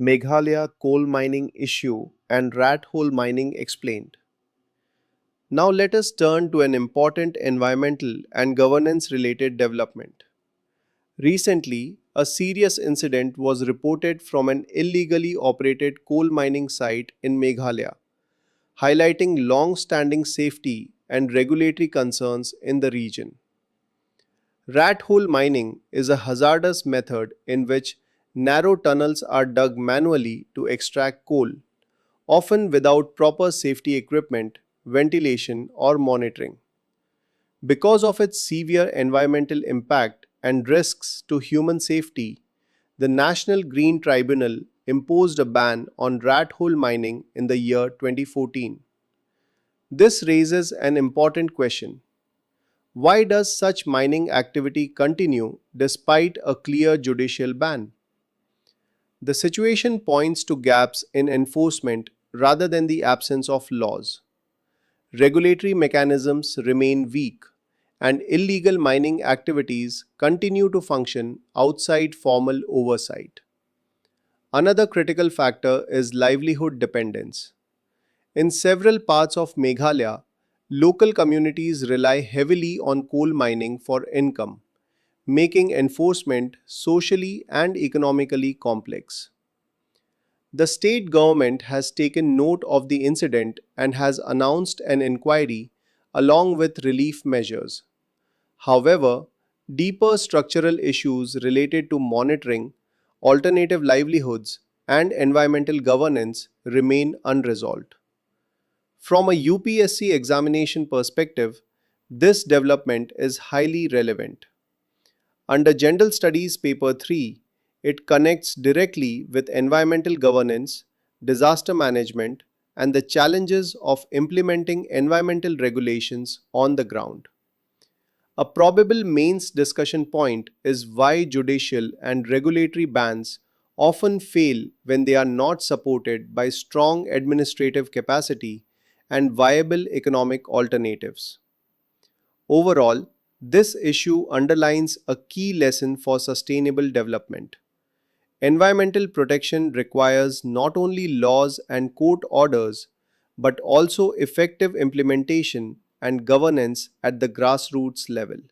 Meghalaya coal mining issue and rat hole mining explained. Now let us turn to an important environmental and governance related development. Recently, a serious incident was reported from an illegally operated coal mining site in Meghalaya, highlighting long standing safety and regulatory concerns in the region. Rat hole mining is a hazardous method in which narrow tunnels are dug manually to extract coal, often without proper safety equipment, ventilation, or monitoring. Because of its severe environmental impact and risks to human safety, the National Green Tribunal imposed a ban on rat hole mining in the year 2014. This raises an important question. Why does such mining activity continue despite a clear judicial ban? The situation points to gaps in enforcement rather than the absence of laws. Regulatory mechanisms remain weak, and illegal mining activities continue to function outside formal oversight. Another critical factor is livelihood dependence. In several parts of Meghalaya, local communities rely heavily on coal mining for income, making enforcement socially and economically complex. The state government has taken note of the incident and has announced an inquiry along with relief measures. However, deeper structural issues related to monitoring, alternative livelihoods, and environmental governance remain unresolved. From a UPSC examination perspective, this development is highly relevant. Under General Studies Paper 3, it connects directly with environmental governance, disaster management, and the challenges of implementing environmental regulations on the ground. A probable mains discussion point is why judicial and regulatory bans often fail when they are not supported by strong administrative capacity and viable economic alternatives. Overall, this issue underlines a key lesson for sustainable development. Environmental protection requires not only laws and court orders, but also effective implementation and governance at the grassroots level.